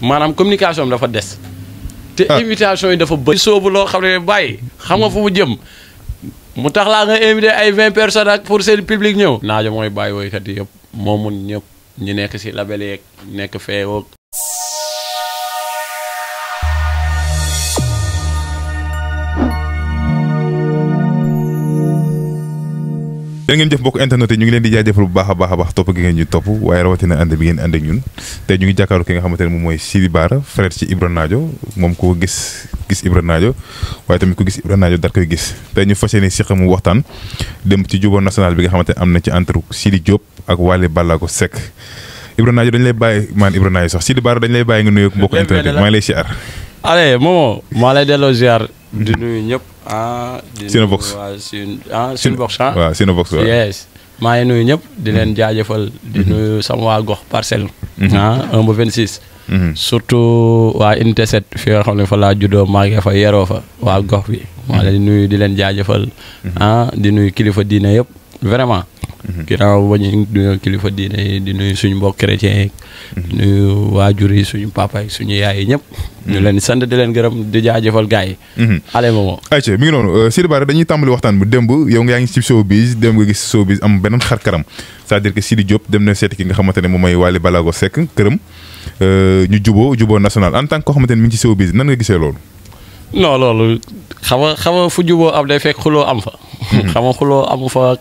maanaam communication dafa des. te invitation yi dafa bëri. soobu loo xam ne bàyyi xam nga fu mu jëm mu tax laa nga invité ay 20 personnes ak pour seen public ñëw. Naajo mooy bàyyi woykat yi yëpp moo mun ñëpp ñu nekk si label yeeg nekk feewoog. yéen ngeen jëf mbokk internet yi ñu ngi leen di jaajëfal bu baax a baax topp gi ngeen ñu topp waaye rawatina ànd bi ngeen ànd ak ñun tey ñu ngi jàkkaaru ki nga xamante ne moom mooy Sidy Bara frère ci Ibra Naajo moom ko gis Ibra Naajo waaye tamit ko gis Ibra Naajo dar koy gis tey ñu fas yéene siq mu waxtaan dem ci jubóo national bi nga xamante ne am na ci entre Sidy Diop ak Wally Ballago Seck Ibra Naajo dañ lay bàyyi Ibra Naajo sax Sidy Bara dañ lay bàyyi nga nuyu mbokk internet yi maa ngi lay siyaar. allez Momo maa lay delloo ziar di nuyu ñëpp. Cinevox Cinevox waaw Cinevox waaw. yes maa ngi nuyu ñëpp di leen jaajëfal. di nuyu sama waa gox parcelle. 1 ba 26. surtout waa unité 7 fi nga xam ne fa laa juddoo maa ngi fa yeroo fa waa gox bi. maa leen nuyu di leen jaajëfal. di nuyu kilifa diine yëpp vraiment. ginnaaw ba ñu nuyu kilifa diine yi di nuyu suñu mbokk chrétien yi. di nuyu waajur yi suñu papa yi suñu yaay yi ñëpp. ñu leen sant di leen gërëm di jaajëfal gars yi. allez Momo. ayca mi ngi noonu Sidy Bara dañuy tàmbali waxtaan bi démb yow yaa ngi ci showbiz démb nga gis showbiz am beneen xar kanam c'est-à-dire que Sidy Diop dem na seeti ki nga xamante ne moom mooy Wally Ballago Seck këram ñu juboo national en tant que koo xamante ne mi ngi ci showbiz nan nga gisee loolu. non loolu xam nga fu juboo am day fekk xuloo am fa. xam nga xuloo amu fa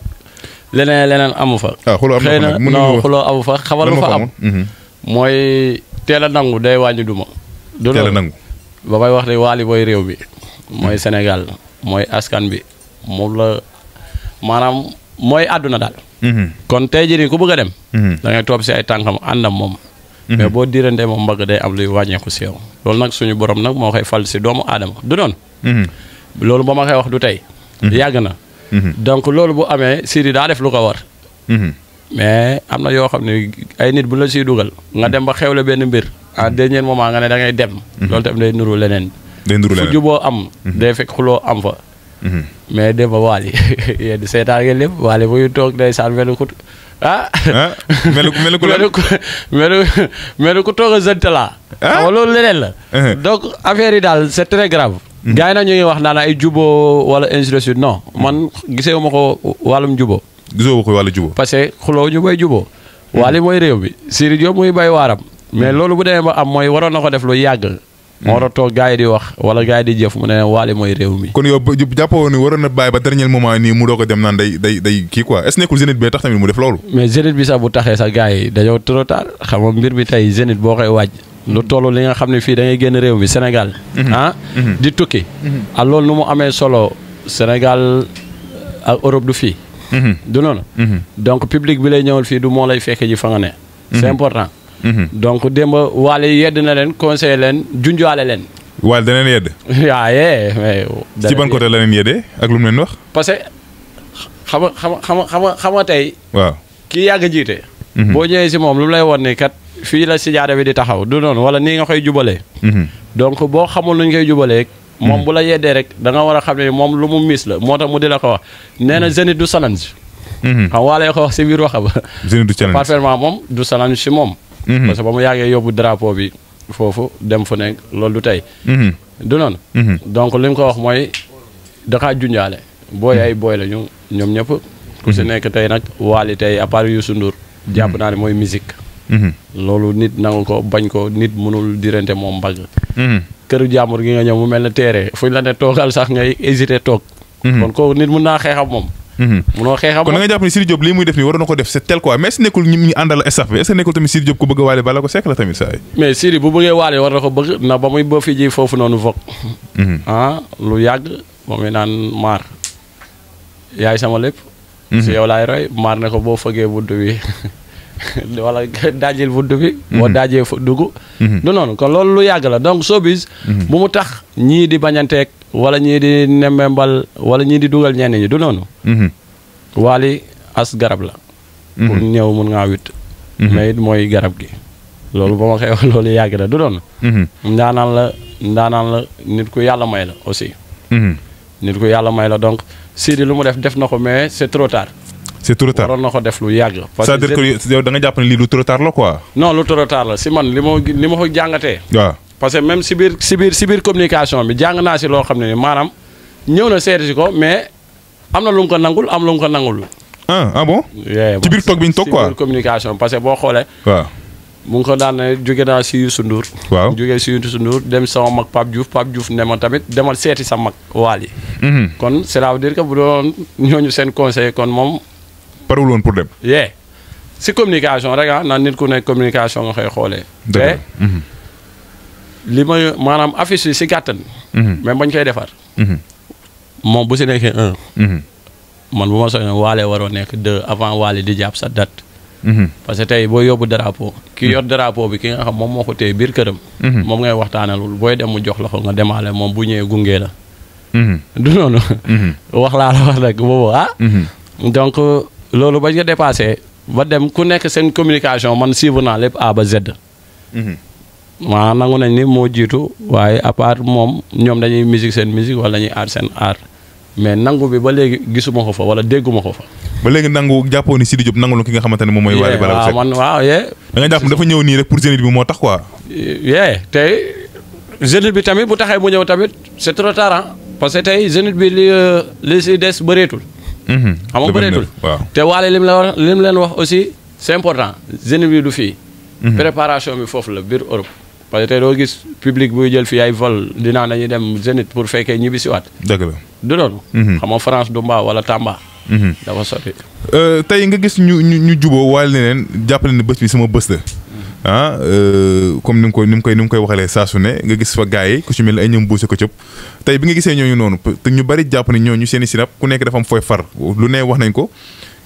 leneen amu fa. xuloo am na xëy na non xuloo amu fa xamal lu fa am. mooy teel a nangu day wàññi duma. du teel a nangu ba may wax ne Wally mooy réew bi mooy Sénégal mooy askan bi moom la maanaam mooy àdduna daal. kon tey jii nii ku bëgg a dem. da ngay topp si ay tànkam àndam moom. mais boo diirantee moom mbagg day am luy wàññeeku si yow. loolu nag suñu borom nag moo koy fal si doomu aadama du noonu. loolu ba ma koy wax du tey. yàgg na. donc loolu bu amee Sidy daa def lu ko war. mais am na yoo xam ne ay nit bu la siy dugal. nga dem ba xewle benn mbir. à dernier moment nga ne da ngay dem. loolu tamit day nuru leneen. fu juboo am. day fekk xuloo am fa. mais dem ba Wally yéen seetaan ngeen lépp Wally muy toog day saan melu ku melu ku toog a zënte laa. xam nga loolu leneen la. donc affaire yi daal c'est très grave. gars yi nag ñu ngi wax naan ay juboo wala ainsi de suite non man gisewu ma ko wàllum juboo. gisoo ko wàllu juboo. parce que xuloo ñu bay juboo. Wally mooy réew bi Sidy Diop muy bay waaram. mais loolu bu demee ba am mooy waroon na ko def lu yàgg. moo war a toog gars yi di wax wala gars yi di jëf mu ne Wally mooy réew mi. kon yow jàppoo ni waroon na bàyyi ba dernier moment nii mu doog a dem naan day kii quoi est-ce que nekkul Zénith bi tax tamit mu def loolu. mais Zénith bi sax bu taxee sax gars yi dañoo trop tard xam nga mbir bi tey Zénith boo koy waaj. lu toll li nga xam ne fii da ngay génn réew mi Sénégal. di tukki. ak loolu nu mu amee solo Sénégal ak Europe du fii. du noonu. donc public bi lay ñëwal fii du moo lay fekk ji fa nga ne. c'est important. donc démb Wally yedd na leen conseillé leen junjaale leen. Wally da leen yedd. waaye mais. ci ban côté la leen yeddee ak lu mu leen wax. parce que xam nga tey. waaw kii yàgg a jiite. boo ñëwee si moom lu mu lay won ni kat fii la si jaada bi di taxaw du noonu wala nii nga koy jubalee. donc boo xamul nu ñu koy jubalee. moom bu la yeddee rek da nga war a xam ne moom lu mu miis la moo tax mu di la ko wax nee na Zénith du challenge. xam Wally ko wax si biir waxam. Zénith du challenge parfaitement moom du challenge si moom. parce que ba mu yàggee yóbbu drapeau bi foofu dem fu nekk loolu du tey. du noonu. donc li mu ko wax mooy dakaa junjaale. booy ay booy la ñoom ñëpp. ku si nekk tey nag Wally tey à part Youssou Ndour jàpp naa ne mooy musique. loolu nit nangu ko bañ ko nit mënul dirante moom mbagg. këru jàmbur gi nga ñëw mu mel ne téere fuñ la ne toogal sax ngay hésité toog. kon kooku nit mun naa xeexam moom. munoo xeexam kon da nga jàpp ni Sidy Diop lii muy def nii waroon na ko def c'est tel quoi mais est-ce que nekkul ñu àndal staff bi est-ce que nekkul tamit Sidy Diop ko bëgg Wally Ballago Seck la tamit saa yi. mais Sidy bu bëggee Wally war na ko bëgg na ba muy ba fi ji foofu noonu vok lu yàgg ba muy naan maar yaay sama lépp. si yow laay roy maar ne ko boo fëggee bunt bi wala daajil bunt bi. boo daajee dugg. du noonu kon loolu lu yàgg la donc showbiz bu mu tax ñii di bañanteeg. wala ñii di nemmembal wala ñii di dugal ñenn ñi du noonu. Wally as garab la. pour ñëw mun ngaa witt. mais it mooy garab gi. loolu ba ma koy wax loolu yàgg la du noonu. ndaanaan la nit ku yàlla may la aussi. nit ku yàlla may la donc Sidy lu mu def na ko mais c'est trop tard. c'est trop tard waroon na ko def lu yàgg. parce c'est-à-dire que yow da nga jàpp ne lii lu trop tard la quoi. non lu trop tard la si man li ma ko jàngatee. waaw parce que même si biir communication bi jàng naa si loo xam ne maanaam ñëw na seeti si ko mais am na lu mu ko nangul am lu mu ko nangul. ah bon. ci biir toog bi ñu toog quoi si biir communication parce que boo xoolee. waaw. mu ngi ko daan ne jóge naa si Youssou Ndour. waaw jógee si Youssou Ndour dem sama mag Pape Diouf ne ma tamit demal seeti sa mag Wally. kon cela veut dire que bu doon ñooñu seen conseil kon moom. parewul woon pour dem. si communication rek naan nit ku nekk communication nga koy xoolee. te li ma maanaam affiche yi si gàttan. même bañ koy defar. moom bu si nekkee 1. man bu ma soxla Wally waroo nekk 2 avant Wally di jàpp sa date. parce que tey boo yóbbu drapeau ki yor drapeau bi ki nga xam moom moo ko téye biir këram. moom ngay waxtaanalul booy dem mu jox la ko nga demaale moom bu ñëwee gunge la. du noonu. wax laa la wax rek boobu donc loolu bañ nga dépassé ba dem ku nekk seen communication man suivre naa lépp A ba Z. maa nangu nañ ni moo jiitu waaye à part moom ñoom dañuy musique seen musique wala dañuy art seen art mais nangu bi ba léegi gisuma ko fa wala dégguma ko fa. ba léegi nangu jàppoo ni Sidi Diop nangu ki nga xamante ne moom mooy. Wally Ballago Seck man waaw da nga jàpp dafa ñëw nii rek pour Zénith bi moo tax quoi. tey Zénith bi tamit bu taxee mu ñëw tamit c'est trop tard parce que tey Zénith bi li si des bëreetul. xam nga bëreetul te Wally lim leen wax aussi c'est important Zénith bi du fii. préparation bi foofu la biir Europe. parce que tey doo gis public buy jël fii ay vol dinaa dañuy dem Zénith pour fekkee ñibbi si waat. dëgg la du noonu. xam nga France du Mbaa wala Tamba. dafa sotti. tey nga gis ñu juboo Wally ne leen jàppale ne bés bi sama bés la. comme ni mu koy waxalee saa su ne nga gis fa gars yi ku ci mel ne ay ñoom buuse ko cëpp tey bi nga gisee ñooñu noonu te ñu bari jàpp ne ñooñu seen i sinap ku nekk dafa am fooy far lu ne wax nañ ko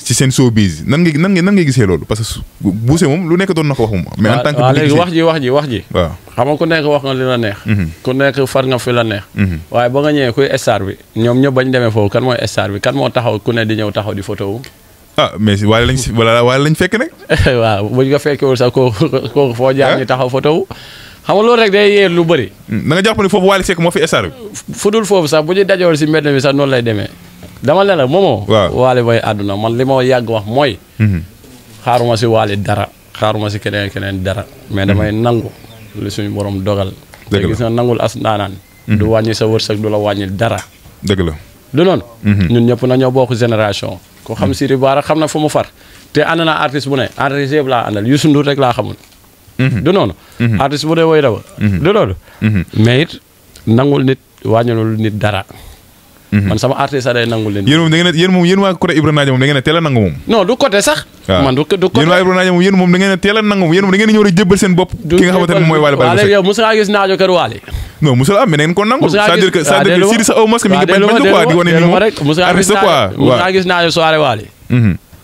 ci seen showbiz nan nga gisee loolu parce que buuse moom lu nekk doon na ko wax moom. mais en tant que léegi wax ji. waaw xam nga ku nekk wax nga li la neex. ku nekk far nga fi la neex. waaye ba nga ñëwee kuy star bi ñoom ñëpp bañ demee foofu kan mooy star bi kan moo taxaw ku ne di ñëw taxaw di photo wu. mais Wally lañ fekk nag. waaw buñ ko fekkewul sax kooku foo jaar ñu taxaw photo wu. xam nga loolu rek day yee lu bëri. da nga jàpp ne foofu Wally Seck moo fi star bi. fudul foofu sax bu ñu dajool si mbedd mi sax noonu lay demee. dama ne la moomoo. waaw Wally mooy àdduna man li ma yàgg wax mooy. xaaruma si Wally dara xaaruma si keneen dara. mais damay nangu li suñu borom dogal. dëgg la gis nga nangul as ndaanaan. du wàññi sa wërsëg du la wàññi dara. dëgg la du noonu. ñun ñëpp nañoo bokk génération. ko xam Sidi Bara xam na fu mu far. te ànd naa artiste bu ne artiste yëpp laa àndal Youssou Ndour rek laa xamul. du noonu. artiste bu ne woy dawa. du noonu. mais it nangul nit wàññilul nit dara. man sama artiste sax day nangul leen. yéen waa côté Ibra Nadio moom da ngeen a teel a nangu moom. non du côté sax. man du côté yéen waa Ibra Nadio moom yéen moom da ngeen a teel a nangu yéen moom da ngeen a ñëw rek jébbal seen bopp. ki nga xamante ne mooy Wally Ballago Seck. léegi yow mos ngaa gis Nadio kër Wally. non mosul am mais da ngeen ko nangu. c'est-à-dire que Sidi sa au masque mi ngi bañ quoi di wane ni moom artiste quoi mos ngaa gis Nadio soirée Wally.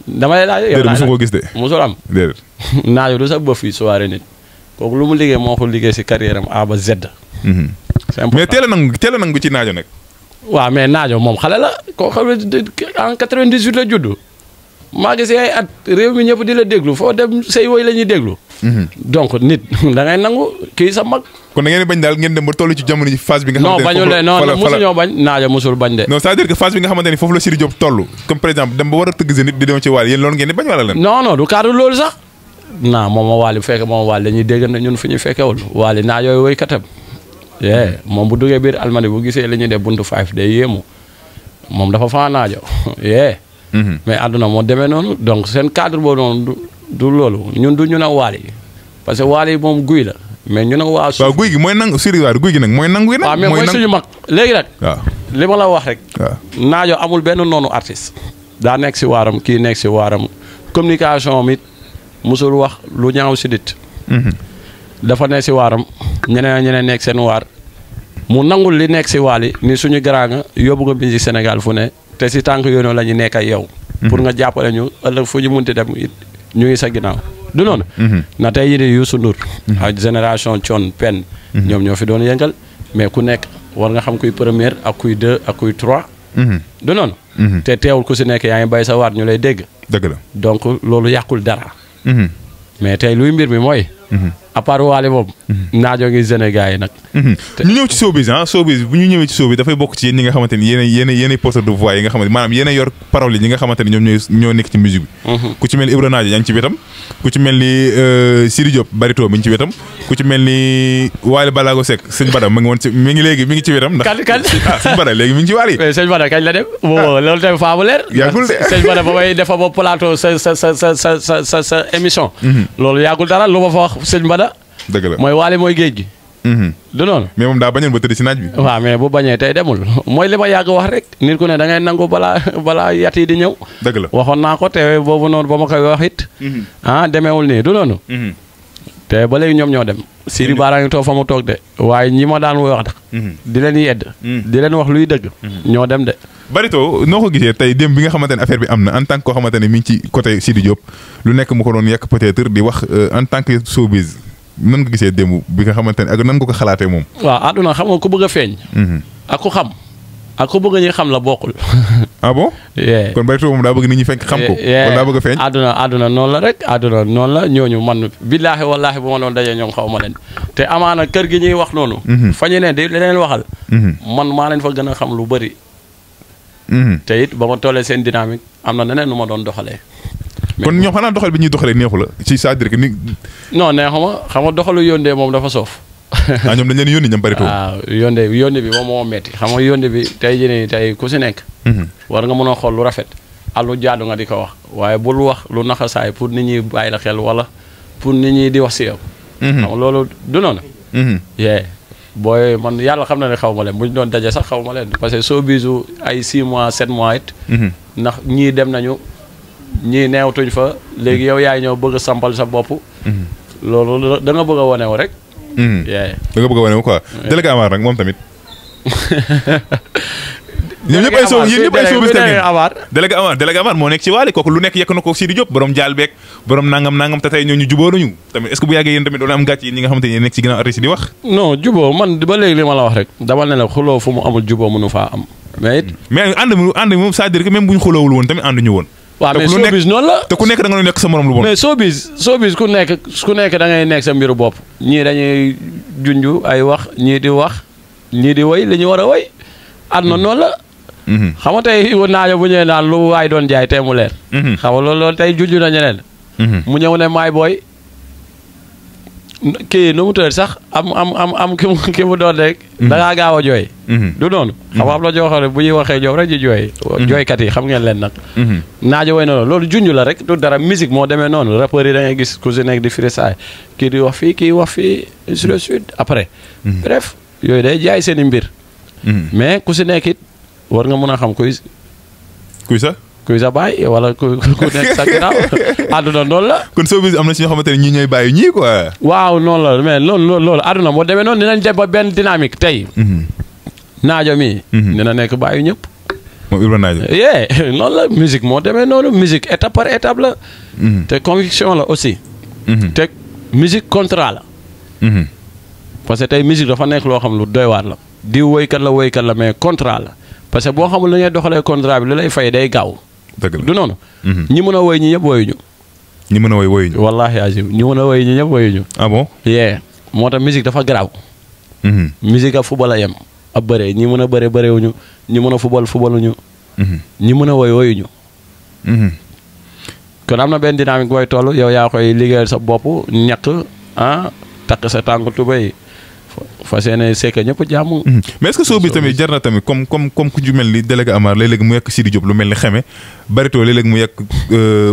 dama lay laaj yow mosul ko gis de. mosul am. déedéet. Nadio du sax bëf fii soirée nit kooku lu mu liggéey moo ko liggéey si carrière am A ba Z. c'est important mais teel a nangu ci Nadio nag. waaw mais Nadio moom xale la koo xam ne en 98 la judd maa ngi ay at réew mi ñëpp di la déglu foo dem say woy la ñuy déglu. donc nit da ngay nangu kii sa mag. kon da ngeen di bañ daal ngeen dem ba toll ci jamono ji phase bi nga. non bañul de non mosuñoo bañ Nadio mosul bañ de. non c'est-à-dire que phase bi nga xamante ni foofu la Sidi Diop toll comme par exemple dem ba war a tëgg Zénith di dem ci Wally yéen loolu ngeen di bañ wala lan. non du cadre loolu sax. moom Wally bu fekkee moom Wally dañuy dégg ne ñun fu ñuy fekkewul Wally Nadio yooyu woykatam. moom bu duggee biir Almadi bu gisee li ñuy def buntu 5 day yéemu moom dafa faa Nadio mais àdduna moo demee noonu donc seen cadre boobu noonu du loolu ñun du ñu ne Wally parce que Wally moom guy la mais ñu ne waa. waaw guy gi mooy nangu Sidi Bara guy gi nag mooy nangu yi nag. waaw mais mooy suñu mag léegi nag. waaw li ma la wax rek. waaw Nadio amul benn noonu artiste. daa nekk si waaram kii nekk si waaram communication mit musul wax lu ñaaw si nit. dafa nekk si waaram ñeneen nekk seen waar mu nangul li nekk si Wally ni suñu grand nga yóbbu nga musique Sénégal fu ne te si tànk yoonoo la ñu nekk ak yow. pour nga jàppale ñu ëllëg fu ñu munti dem it ñu ngi sa ginnaaw du noonu. na tey yii di Youssou Ndour. ak génération Thione Pen. ñoom ñoo fi doon yëngal mais ku nekk war nga xam kuy première ak kuy 2 ak kuy 3. du noonu. te teewul ku si nekk yaa ngi bay sa waat ñu lay dégg. dëgg la donc loolu yàqul dara. mais tey luy mbir mi mooy. à part Wally moom. Naajo ngi Sénégal yi nag. ñu ñëw ci showbiz showbiz bu ñu ñëwee ci showbiz dafay bokk ci yéen ñi nga xamante ni yéen porteur de voix yi nga xamante maanaam yéen a yor parole yi ñi nga xamante ni ñoom ñoo nekk ci musique bi. ku ci mel ni Ibra Naajo yaa ngi ci wetam ku ci mel ni Sidi Diop Barito mi ngi ci wetam ku ci mel ni Wally Ballago Seck sëñ Bada mi ngi ci wetam. ndax sëñ Bada léegi mi ngi ci Wally. mais sëñ Bada kañ la dem. loolu tamit faa bu leer. yàggul de sëñ Bada ba may defa ba plateau sa émission. loolu yàggul dara lu ma fa wax sëñ Bada. dëgg la mooy Wally mooy géej gi. du noonu. mais moom daa bañoon ba tëdd ci naaj bi. waaw mais bu bañee tey demul mooy li ma yàgg wax rek nit ku ne da ngay nangu balaa yat yi di ñëw. dëgg la waxoon naa ko te boobu noonu ba ma koy wax it. demeewul nii du noonu. te ba léegi ñoom ñoo dem. Sidi Bara ngi toog fa mu toog de waaye ñi ma daan wax di leen yedd. di leen wax luy dëgg. ñoo dem de. Barito noo ko gisee tey démb bi nga xamante ne affaire bi am na en tant que koo xamante ne mi ngi ci côté Sidi Diop lu nekk mu ko doon yàq peut-être di wax en tant que showbiz nan nga gisee démb bi nga xamante ne ak nan nga ko xalaatee moom. waaw àdduna xam nga ku bëgg a feeñ. ak ku xam ak ku bëgg ñi xam la bokkul. ah bon. kon Barito moom daa bëgg nit ñi fekk xam ko. kon daa bëgg a feeñ. àdduna noonu la rek àdduna noonu la ñooñu man billaahi wallaahi bu ma doon dajee ñoom xaw ma leen te amaana kër gi ñuy wax noonu. fa ñu ne di leen waxal. man maa leen fa gën a xam lu bëri. te it ba ma tollee seen dynamique am na neneen nu ma doon doxalee. kon ñoom xanaa doxal bi ñuy doxalee neexu la ci c'est-à-dire que ni. non neexuma xam nga doxalu yóndee moom dafa soof. ñoom dañ leen yónni ñoom Barito. waaw yónde bi moom moo metti xam nga yónde bi tey jii nii tey ku si nekk. war nga mën a xool lu rafet. ak lu jaadu nga di ko wax waaye bul wax lu naxasaay pour nit ñi bàyyi la xel wala pour nit ñi di wax si yow. xam nga loolu du noonu. booy man yàlla xam na ne xaw ma leen bu ñu doon daje sax xaw ma leen parce que soo bisu ay 6 mois 7 mois it. ndax ñii dem nañu ñii neewtuñ fa léegi yow yaay ñëw bëgg a sampal sa bopp. loolu da nga bëgg a wane wu rek. da nga bëgg a wane wu quoi. délégué Amar nag moom tamit. ñoom ñëpp ay showbiz délégué Amar moo nekk ci Wally kooku lu nekk yekk na ko Sidi Diop borom jaal beeg borom nangam te tey ñooñu jubóo nañu tamit est-ce que bu yàggee yéen tamit doon am gàcc yi ñi nga xamante ne nekk ci ginnaaw artiste di wax. non jubóo man ba léegi li ma la wax rek dama ne la xuloo fu mu amul jubóo mënu faa am mais it. mais ànd moom c'est-à-dire que même bu ñu xuloowul woon tamit ànduñu woon. waaw mais showbiz noonu la te ku nekk da nga nekk sa morom lu bon. mais showbiz ku nekk da ngay nekk sa mbiru bopp ñii dañuy junju ay wax ñii di wax ñii di woy li ñu war a woy àdduna noonu la. xam nga tey naajo bu ñëwee naan lu waay doon jaay tey mu leer. xam nga loolu tey junju na ñeneen. mu ñëw ne maay booy kii nu mu tëdd sax am ki mu doon rek. da ngaa gaaw a jooy. du noonu. xam nga am na joo xam ne bu ñuy waxee ñoom rek di jooy. jooykat yi xam ngeen leen nag. naajo woy na loolu junj la rek du dara musique moo demee noonu rappeurs yi da ngay gis ku si nekk di freestyle kii di wax fii kii wax fii sur le sud après. bref yooyu day jaay seen i mbir. mais ku si nekk it war nga mën a xam kuy sa baay wala ku nekk sa ginnaaw àdduna noonu la. kon showbiz am na si ñoo xamante ne ñii ñooy bàyyi ñii quoi. waaw noonu la mais loolu àdduna moo demee noonu dinañ dem ba benn dynamique tey. naajo mi. dina nekk bàyyi ñëpp. moom Ibra Naajo. noonu la musique moo demee noonu musique étape par étape la. te conviction la aussi. te musique contrat la. parce que tey musique dafa nekk loo xam lu doy waar la. di woykat la mais contrat la. parce que boo xamul la ngay doxalee contrat bi li lay fay day gaaw. dëgg la du noonu. ñi mën a woy ñi ñëpp woyuñu. ñi mën a woy woyuñu. wallaahi azim ñi mën a woy ñi ñëpp woyuñu. ah bon. moo tax musique dafa garaaw. musique ak football a yem. ab bëree ñi mën a bëree bëreewuñu ñi mën a footballuñu. ñi mën a woy woyuñu. kon am na benn dynamique booy toll yow yaa koy liggéeyal sa bopp ñàkk takk sa tànk tubéy fas yéene sekk ñëpp jàmm. mais est-ce que showbiz tamit jar na tamit comme ku ju mel ni délégué Amar léeg-léeg mu yekk Sidi Diop lu mel ni xeme Barito léeg-léeg mu yekk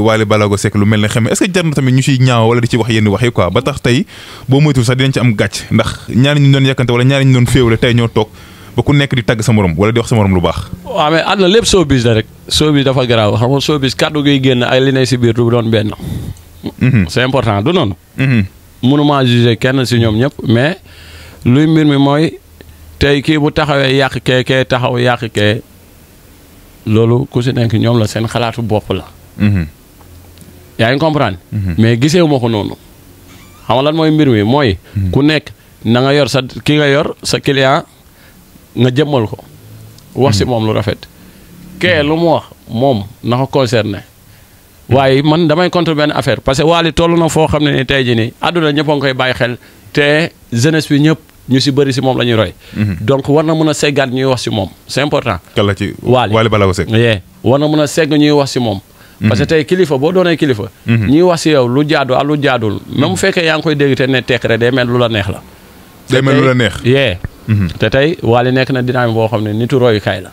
Wally Ballago Seck lu mel ni xeme est-ce que jar na tamit ñu ciy ñaaw wala di ci wax yenn wax yi quoi ba tax tey boo moytul sax dinañ ci am gàcc ndax ñaari ñu doon yekkante wala ñaari ñu doon féewale tey ñoo toog ba ku nekk di tagg sa morom wala di wax sa morom lu baax. waaw mais àdduna lépp showbiz la rek showbiz dafa garaaw xam nga showbiz kàddu gi génn ay li ne si biir du doon benn. c'est important du noonu. mënuma juger kenn si ñoom ñëpp mais luy mbir mi mooy tey kii bu taxawee yàq kee taxaw yàq kee loolu ku si nekk ñoom la seen xalaatu bopp la. yaa ngi comprendre. mais gisee wu ma ko noonu. xam nga lan mooy mbir mi mooy. ku nekk na nga yor ki nga yor sa client nga jëmmal ko. wax si moom lu rafet. kee lu mu wax moom na ko concerné waaye man damay contre benn affaire parce que Wally toll na foo xam ne ni tey jii nii àdduna ñëpp a ngi koy bàyyi xel te jeunesse bi ñëpp ñu si bëri si moom la ñuy roy. donc war na mën a seggaat ñuy wax si moom c'est important. kàlla ci Wally Ballago Seck. war na mën a segg ñuy wax si moom. parce que tey kilifa boo doonee kilifa. ñuy wax si yow lu jaadu ak lu jaadul. même bu fekkee yaa ngi koy dégg te ne tekk rek day mel lu la neex la. day mel lu la neex. te tey Wally nekk na dynamique boo xam ne nitu royukaay la.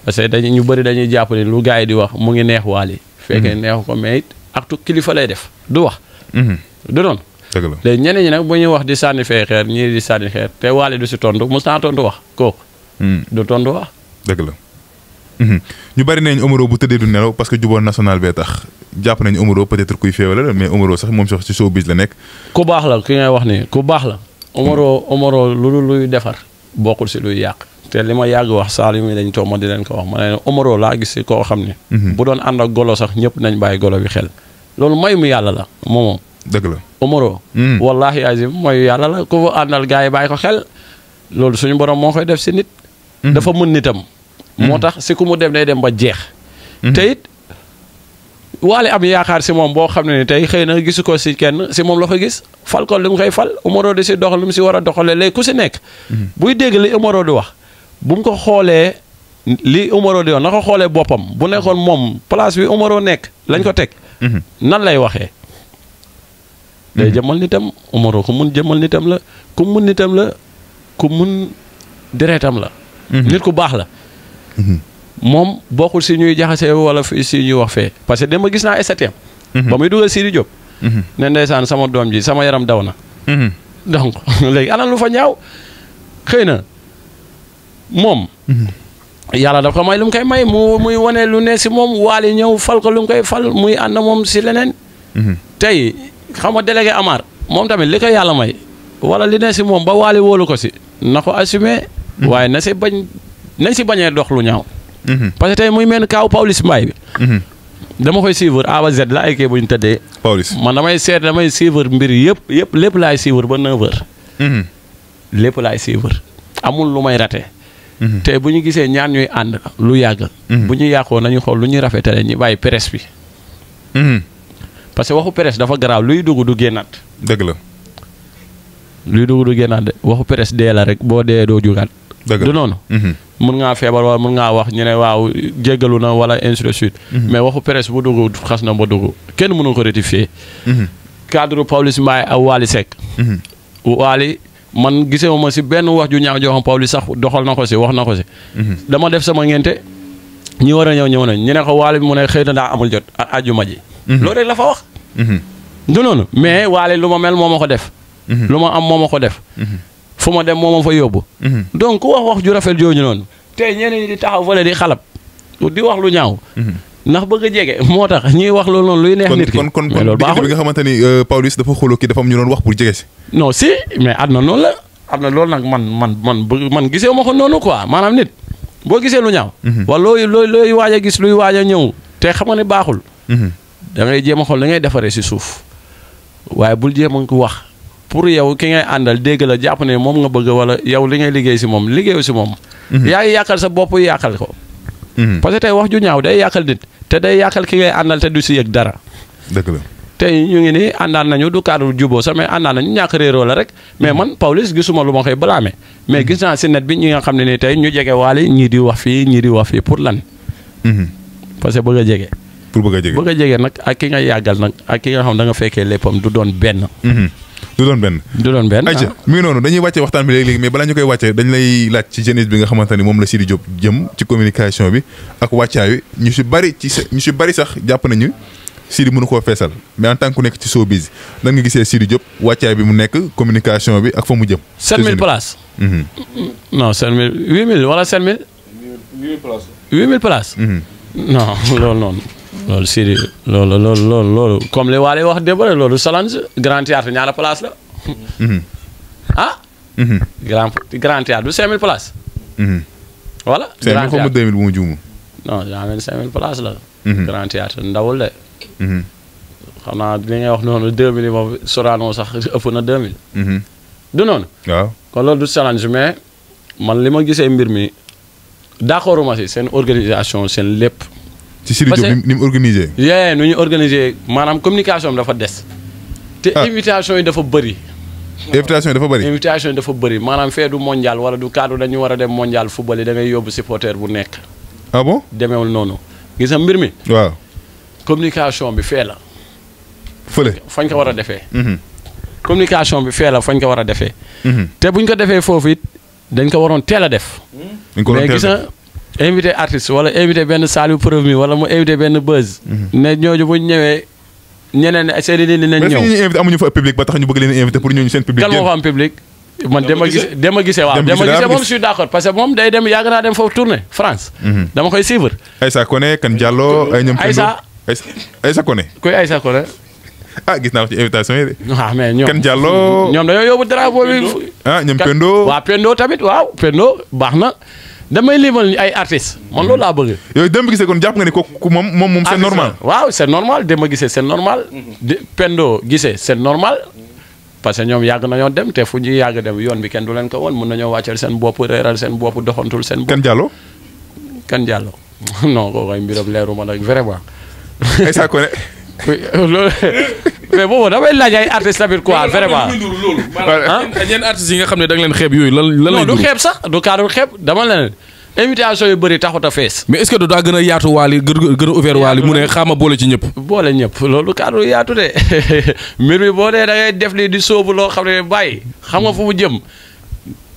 parce que ñu bëri dañuy jàpp ni lu gars yi di wax mu ngi neex Wally. fekkee neexu ko mais it aktu kilifa lay def du wax. du noonu. dëgg la léegi ñeneen ñi nag bu ñuy wax di sànni fee xeer ñii di sànni xeer te Wally du si tontu mos naa tontu wax kooku. du tontu wax. dëgg la. ñu bari nañ Omaro bu tëddee du nelaw parce que juboon national bee tax jàpp nañu Omaro peut-être kuy féewale la mais Omaro sax moom sax ci showbiz la nekk. ku baax la ki ngay wax nii ku baax la. Omaro luy defar bokkul si luy yàq. te li ma yàgg wax saal yi muy dañ toog ma di leen ko wax ma ne Omaro laa gis si koo xam ne. bu doon ànd ak golo sax ñëpp nañ bàyyi golo bi xel. loolu may mu yàlla la moomoo. dëgg la Omaro. wallaahi azim mooy yàlla la ku àndal gars yi bàyyi ko xel. loolu suñu borom moo koy def si nit. dafa mën nitam. moo tax si ku mu dem day dem ba jeex. te it Wally am yaakaar si moom boo xam ne ni tey xëy na gisu ko si kenn si moom la ko gis fal ko li mu koy fal Omaro di si doxal li mu si war a doxalee léegi ku si nekk. buy dégg li Omaro di wax bu mu ko xoolee li Omaro di wax na ko xoolee boppam bu nekkoon moom place bi Omaro nekk lañ ko teg. nan lay waxee. day jëmmal nitam Omaro ku mun jëmmal nitam la ku mun nitam la ku mun deretam la. nit ku baax la. moom bokkul si ñuy jaxase wala si ñuy wax fee parce que dama gis naa STM. ba muy dugal Sidi Diop. ne ndeysaan sama doom ji sama yaram daw na. donc léegi ana lu fa ñaaw xëy na moom. yàlla dafa ko may lu mu koy may muy wane lu ne si moom Wally ñëw fal ko lu mu koy fal muy ànd moom si leneen. tey xam nga délégué Amar moom tamit li ko yàlla may wala li ne si moom ba Wally wóolu ko si na ko assumé. waaye na si bañee dox lu ñaaw. parce que tey muy mel ni kaaw Pawlish Mbaye bi. dama koy suivre A ba Z la ay kii bu ñu tëddee. Pawlish man damay suivre mbir yëpp lépp laay suivre ba 9h. lépp laay suivre amul lu may raté. te bu ñu gisee ñaar ñuy ànd lu yàgg. bu ñu yàqoo nañu xool lu ñuy rafetale ñu bàyyi presse bi. parce que waxu presse dafa garaaw luy dugg du génnaat. dëgg la. luy dugg du génnaat de waxu presse dee la rek boo dee doo jugaat. dëgg du noonu. mun ngaa feebar wala mun ngaa wax ñu ne waaw jéggalu na wala ainsi de suite. mais waxu presse bu dugg xas na ba dugg kenn mënu ko rectifier. cadre Pawlish Mbaye ak Wally Seck. Wally man gisee ma si benn wax ju ñaaw joo xam Pawlish sax doxal na ko si wax na ko si. dama def sama ngénte ñi war a ñëw nañ ñu ne ko Wally bi mu ne xëy na daa amul jot àjjuma ji. loolu rek la fa wax. du noonu mais Wally lu ma mel moo ma ko def. lu ma am moo ma ko def. fu ma dem moo ma fa yóbbu. donc ku wax ju rafet jooju noonu. tey ñeneen ñi di taxaw fële di xalab di wax lu ñaaw. ndax bëgg a jege moo tax ñuy wax loolu noonu luy neex nit ki. kon mais loolu baaxul bi nga xamante ni Pawlish dafa xuloo kii dafa am ñu doon wax pour jege si. non si mais àdduna noonu la àdduna loolu nag man gisee ma ko noonu quoi maanaam nit boo gisee lu ñaaw. wala looy waaj a gis luy waaj a ñëw te xam nga ne baaxul. da ngay jéem a xool da ngay defaree si suuf waaye bul jéem a ko wax. pour yow ki ngay àndal dégg la jàpp ne moom nga bëgg wala yow li ngay liggéey si moom liggéeyu si moom. yaa ngi yàqal sa bopp yàqal ko. parce que tey wax ju ñaaw day yàqal nit te day yàqal ki ngay àndal te du si yëg dara. dëgg la tey ñu ngi nii àndaan nañu du cadre juboo sax mais àndaan nañu ñàkk réeroo la rek. mais man Pawlish gisuma lu ma koy blâmer mais gis naa si net bi ñi nga xam ne ni tey ñu jege Wally ñii di wax fii ñii di wax fii pour lan. parce que bëgg a jege. pour bëgg a jege nag ak ki nga yàggal nag ak ki nga xam da nga fekkee léppam du doon benn. du doon benn ayca mi ngi noonu dañuy wàcce waxtaan bi léegi-léegi mais balaa ñu koy wàcce dañ lay laaj ci jeunesse bi nga xamante ni moom la Sidi Diop jëm ci communication bi ak wàccaay wi ñu si bari sax jàpp nañu Sidi mënu koo feesal mais en tant que ku nekk ci showbiz nan nga gisee Sidi Diop wàccaay bi mu nekk communication bi ak fa mu jëm 7000 places non 7000 8000 wala 7000 8000 places non loolu noonu loolu Sidi loolu comme li Wally wax démb rek loolu Solange Grand Théâtre ñaata place la. ah. Grand Théâtre du 5000 places. voilà. Grand Théâtre 2000 bu ma juumu. non daa mel ni 5000 places la. Grand Théâtre ndawul de. xam naa li ngay wax noonu 2000 moom Sorano sax ëpp na 2000. du noonu. waaw kon loolu du Solange mais man li ma gisee mbir mi d'accorduma si seen organisation seen lépp. ci Sidi Diop ni mu organisé. nu ñu organisé maanaam communication bi dafa des. te invitation yi dafa bëri. invitation yi dafa bëri maanaam fee du mondial wala du cadre dañu war a dem mondial football yi da ngay yóbbu supporter bu nekk. ah bon demeewul noonu. gis nga mbir mi. waaw. communication bi fee la. fële fañ ko war a defee. communication bi fee la fañ ko war a defee. te buñ ko defee foofu it dañ ko waroon teel a def. mais gis nga invité artiste wala invité benn Saliou Preuve mi wala mu invité benn Buzz. ne ñooñu buñ ñëwee ñeneen seen i nit nañ ñëw. mais invité amuñu fa public ba tax ñu bëgg leen invité pour ñooñu seen public. kan moo fa am public. man dama gisee waaw dama gisee moom je suis d'accord parce que moom day dem yàgg naa dem foofu tournée France. dama koy suivre. Aïssa Koné kan Diallo ay ñoom. Aïssa Koné. kuy Aïssa Koné. gis naa ko ci invitation yi de. waaw mais ñoom kan Diallo. ñoom dañoo yóbbu drapeau bi. ñoom Pendo. waaw Pendo tamit waaw Pendo baax na damay limal ay artistes man loolu laa bëgg. yooyu Demba Guissé kon jàpp nga ni kooku moom c'est normal. waaw c'est normal Demba Guissé c'est normal. Pendo Guissé c'est normal. parce que ñoom yàgg nañoo dem te fu ñu yàgg dem yoon bi kenn du leen ko woon mun nañoo wàccal seen bopp reeral seen bopp doxantul seen bopp. kan Diallo. kan Diallo non kooku ay mbiram leeru ma nag vraiment. Aïssa Koné. loolu mais boobu damay laaj ay artistes tamit quoi vraiment. loolu ñenn artistes yi nga xam ne da nga leen xeeb yooyu lan lay non du xeeb sax du cadre xeeb dama leen invitation yu bëri taxut a fees. mais est-ce que daa gën a yaatu waali gën a ouvert waali mu ne xaama boole ci ñëpp. boole ñëpp loolu cadre yaatu de mbir mi boo dee da ngay def lii di sóobu loo xam ne bàyyi xam nga fu mu jëm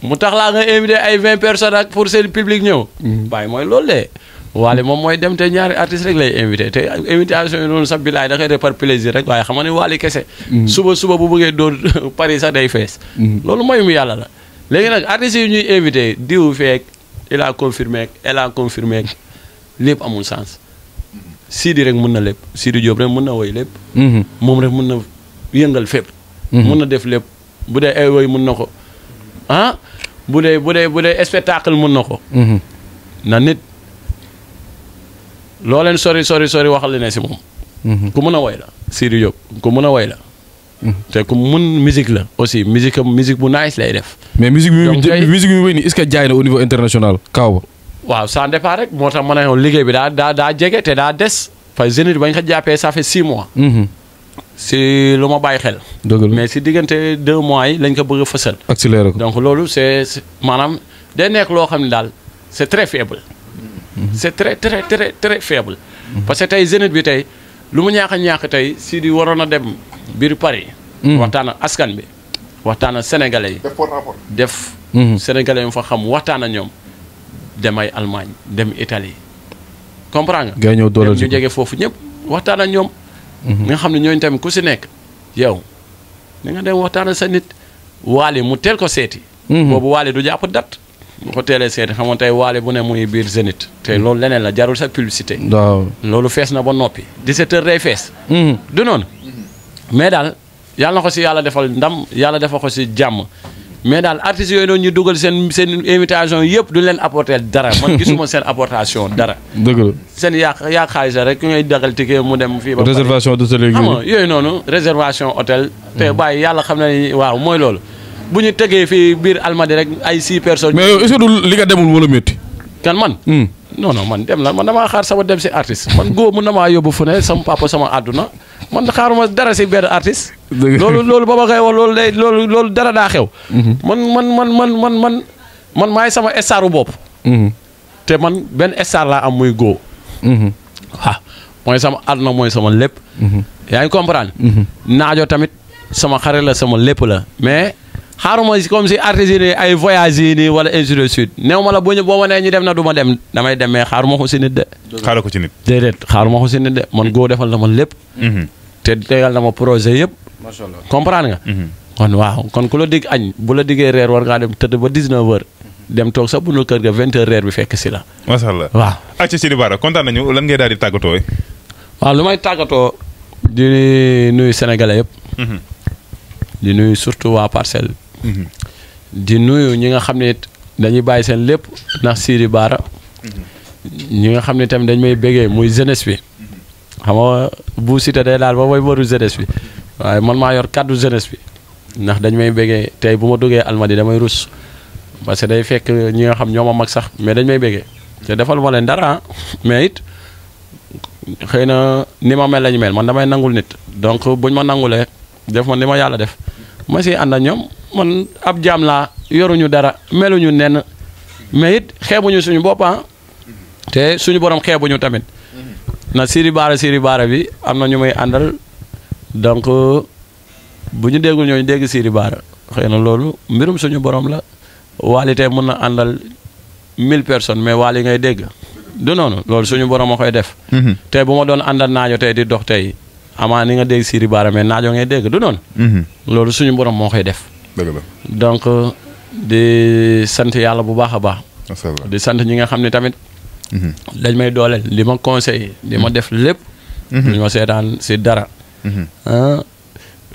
mu tax laa nga invité ay 20 personnes ak pour seen public ñëw. bàyyi mooy loolu de. waale moom mooy dem te ñaari artistes rek lay invité te invitation yi noonu sax bilaay da koy def par plaisir rek waaye xam nga ne waali kese. suba bu bëggee doon Paris sax day fees. loolu mooy mu yàlla la léegi nag artistes yi ñuy invité diw feek il a confirmé elle a confirmé lépp amul sens. Sidi rek mën na lépp Sidi Diop rek mën na woy lépp. moom rek mën na yëngal fépp. mën na def lépp bu dee ay woy mën na ko bu dee spectacle mën na ko. na nit. loo leen sori waxal li ne si moom. ku mën a woy la Sidi Diop ku mën a woy la. te ku mën musique la aussi musique bu nice lay def. mais musique bi muy wéy nii est-ce que jaay na au niveau international kaw. waaw ça dépend rek moo tax ma ne liggéey bi daa jege te daa des. parce que Zénith bañ ko jàppee ça fait 6 mois. si lu ma bàyyi xel. mais si diggante 2 mois yi lañ ko bëgg a fësal. accéléré ko donc loolu c'est maanaam day nekk loo xam ne daal c'est très faible. c'est très faible. parce que tey Zénith bi tey lu mu ñàkk tey si di waroon a dem biir Paris. waxtaan ak askan bi waxtaan ak sénégalais yi. def sénégalais yi fa xam waxtaan ak ñoom dem ay Allemagne dem Italie. comprends nga. gars ñëw dooleel ñu jege foofu ñëpp waxtaan ak ñoom. nga xam ne ñooñu tamit ku si nekk yow da nga dem waxtaan ak sa nit. waale mu teel ko seeti. boobu waale du jàpp date. bu ko teelee seeti xam nga tey waale bu ne muy biir Zénith. te loolu leneen la jarul sa publicité. waaw loolu fees na ba noppi. 17h day fees. du noonu. mais daal yàlla na ko si yàlla defal ndam yàlla defal ko si jàmm. mais daal artistes yooyu noonu ñu dugal seen invitation yëpp du leen apporter dara man gisuma seen apportation dara. dëgg la seen yàq xaalis rek ku ngay dagal ticket mu dem fii ba. réservation d'hôtel xam nga yooyu noonu réservation hôtel. te bàyyi yàlla xam na ni waaw mooy loolu. bu ñu tegee fii biir Almadi rek ay 6 personnes. mais yow est-ce que du li nga demul moo la métti. kan man. non man dem la man damaa xaar sama dem si artiste man góob mun na maa yóbbu fu ne sama papa sama àdduna man xaaruma dara si benn artiste. loolu ba ma koy wax loolu dara daa xew. man maay sama staru bopp. te man benn star laa am muy góo. waaw mooy sama àdduna mooy sama lépp. yaa ngi comprendre. naajo tamit sama xarit la sama lépp la mais. xaaruma comme si artistes yi ay voyages yi nii wala ainsi de suite néew ma la boo ma nee ñu dem na du ma dem damay dem mais xaaruma ko si nit de. xaaral ko ci nit. déedéet xaaruma ko si nit de man góo defal na ma lépp. te tegal na ma projet yëpp. macha allah comprendre nga. kon waaw kon ku la dig añ bu la diggee reer war ngaa dem tëdd ba 19h dem toog sa bundu kër ga 20h reer bi fekk si la. macha allah waaw. acca Sidi Bara kontaan nañu lan ngay daal di tàggatoo. waaw lu may tàggatoo di nuyu sénégalais yëpp. di nuyu surtout waa Parcelles. di nuyu ñi nga xam ne dañuy bàyyi seen lépp ndax Sidi Bara. ñi nga xam ne tamit dañ may bégee muy jeunesse bi. xam nga bu Siteu day daal ba mooy mbaru jeunesse bi waaye man maa yor kaddu jeunesse bi ndax dañ may bégee tey bu ma duggee Almadi damay rus parce que day fekk ñi nga xam ñoo ma mag sax mais dañ may bégee te defal ma leen dara mais it xëy na ni ma mel lañu mel man damay nangul nit donc buñ ma nangulee def man ni ma yàlla def ma si ànd ak ñoom man ab jaam laa yoruñu dara meluñu nenn mais it xeebuñu suñu boppam te suñu borom xeebuñu tamit na Sidi Bara bi am na ñu may àndal donc bu ñu déggul ñooñu dégg Sidi Bara xëy na loolu mbirum suñu borom la Wally tey mën na àndal 1000 personnes mais Wally ngay dégg du noonu loolu suñu borom a koy def. tey bu ma doon àndal naajo tey di dox tey amaa ni nga dégg Sidi Bara mais naajo ngay dégg du noonu. loolu suñu borom moo koy def. dëgg la donc di sant yàlla bu baax a baax. di sant ñi nga xam ne tamit. dañ may dooleel li ma conseillé li ma def lépp. li ma seetaan si dara.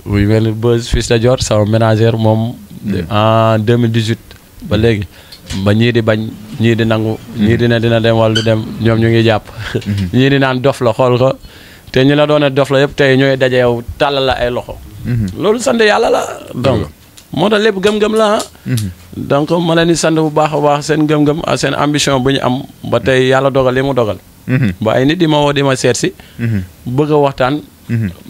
muy mel ni Buzz Fils de Dior sama ménagère moom. en 2018 ba léegi. ba ñii di bañ ñii di nangu. ñii di ne dina dem wala du dem ñoom ñu ngi jàpp. ñii di naan dof la xool ko te ñi la doon dof la yëpp tey ñooy daje yow tàllal la ay loxo. loolu sant yàlla la donc. moo tax lépp gëm-gëm la donc ma leen di sant bu baax a baax seen gëm-gëm ak seen ambition bu ñu am ba tey yàlla dogal li mu dogal. ba ay nit di ma woo di ma seet si. bëgg a waxtaan.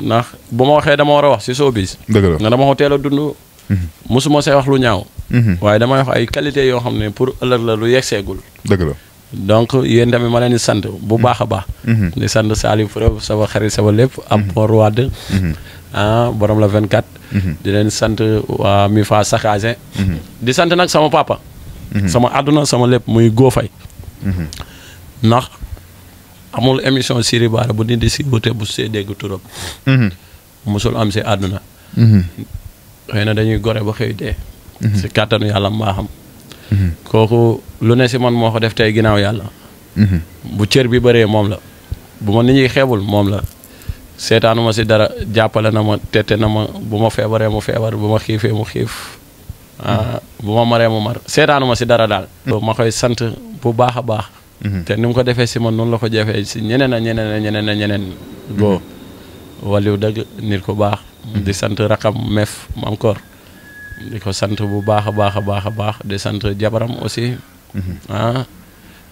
ndax bu ma waxee dama war a wax si showbiz. dëgg la nga dama ko teel a dund. musuma see wax lu ñaaw. waaye damay wax ay qualité yoo xam ne pour ëllëg la lu yegseegul. dëgg la donc yéen tamit ma leen di sant bu baax a baax. di sant Saliou Preuve sama xarit sama lépp. am Port Wade. borom la 24. di leen sant waa mi fa Sakazé. di sant nag sama papa. sama àdduna sama lépp muy góofay. ndax amul émission Sidi Bara bu nit di si wute bu see dégg turam. musul am si àdduna. xëy na dañuy gore ba xëy dee. si kàttanu yàlla mbaaxam. kooku lu ne si man moo ko def tey ginnaaw yàlla. bu cër bi bëree moom la. bu ma nit ñi xeebul moom la. seetaanu ma si dara jàppale na ma tette na ma bu ma feebaree mu feebar bu ma xiifee mu xiif bu ma maree mu mar seetaanu ma si dara daal. ma koy sant bu baax a baax. te ni mu ko defee si man noonu la ko jafee si ñeneen a ñeneen goo waliw dëgg nit ku baax. di sant rakam mef encore di ko sant bu baax a baax a baax a baax di sant jabaram aussi.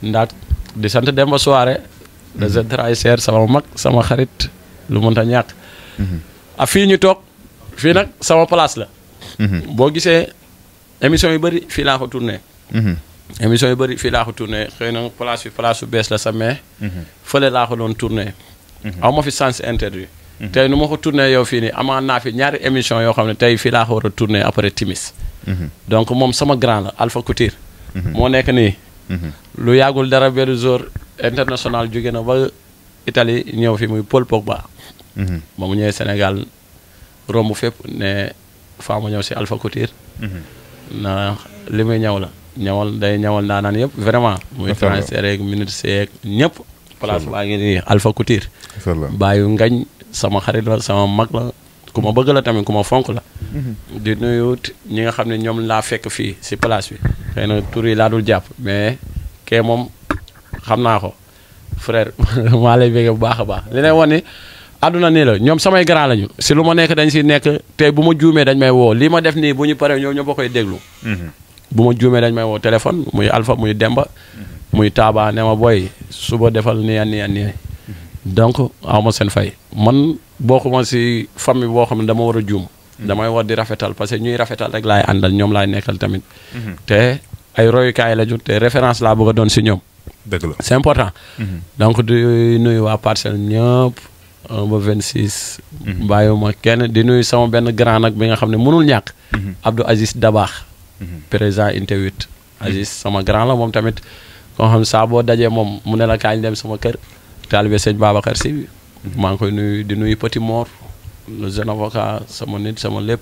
ndaat di sant Demba Soirée. le jeune traiteur sama mag sama xarit. lu mënta ñàkk. fii ñu toog fii nag sama place la. boo gisee émission yu bëri fii laa ko tourné. émission yu bëri fii laa ko tourné xëy na place bi place su bees la sa mais. fële laa ko doon tourné. aw ma fi sens interdit. tey nu ma ko tourné yow fii nii amaan naa fi ñaari émission yoo xam ne tey fii laa ko war a tourné après timis. donc moom sama grand la Alpha Couture. moo nekk nii. lu yàggul dara benn jour international jóge na ba Italie ñëw fi muy Paul Pogba. ba mu ñëwee Sénégal romb fépp ne faa ma ñëw si Alpha Couture. na li muy ñëw la ñëwal day ñëwal daanaan yëpp vraiment. muy transfert yeeg minute seeg ñëpp. place baa ngi nii Alpha Couture. bàyyi ngañ sama xarit la sama mag la ku ma bëgg la tamit ku ma fonk la. di nuyu ñi nga xam ne ñoom laa fekk fii si place bi. xëy na tur yi laa dul jàpp mais kee moom xam naa ko frère maa lay bëgg bu baax a baax li lay wan ni àdduna nii la ñoom samay grand lañu si lu ma nekk dañ si nekk tey bu ma juumee dañ may woo lii ma def nii bu ñu paree ñoom ñoo ba koy déglu. bu ma juumee dañ may woo téléphone muy Alpha muy Demba. muy Taaba ne ma booy suba defal nii donc aw ma seen fay man bokkuma si famille boo xam ne dama war a juum. damay war di rafetal parce que ñuy rafetal rek laay àndal ñoom laay nekkal tamit. te ay royukaay la ñu te référence laa bëgg a doon si ñoom. dëgg la c'est important. donc di nuyu waa Parcelles ñëpp 1 ba 26. bàyyiwuma kenn di nuyu sama benn grand nag bi nga xam ne mënul ñàkk. Abdou Aziz Dabaax. président Inte 8. Aziz sama grand la moom tamit koo xam saa boo dajee moom mu ne la kañ dem sama kër. taalibe sëñ Babacar Si maa ngi koy nuyu di nuyu Petit Mor le jeune avocat sama nit sama lépp.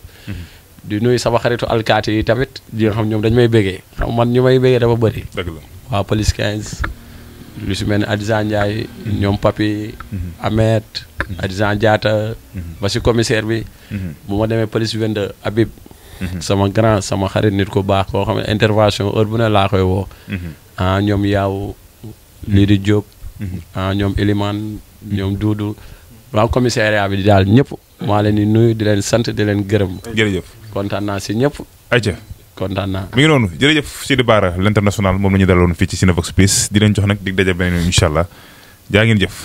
di nuyu sama xaritu alkaati yi tamit di nga xam ñoom dañ may béggee xam man ñu may béggee dafa bëri. dëgg la waa police 15 lu si mel ni Adja Ndiaye ñoom Papi Ahmed Adja Diatta ba si commissaire bi bu ma demee police 22 Habib sama grand sama xarit nit ku baax koo xam ne intervention heure bu ne laa koy woo ñoom yaaw lii di Diop ñoom Elimane ñoom Doudou waa commissariat bi di daal ñëpp maa leen di nuyu di leen sant di leen gërëm. jërëjëf kontaan naa si ñëpp. ayca kontaan naa. mi ngi noonu jërëjëf Sidi Bara l'international moom la ñu daloon fii ci Cinevox Plus di leen jox nag dig daje beneen incha allah jaa ngeen jëf.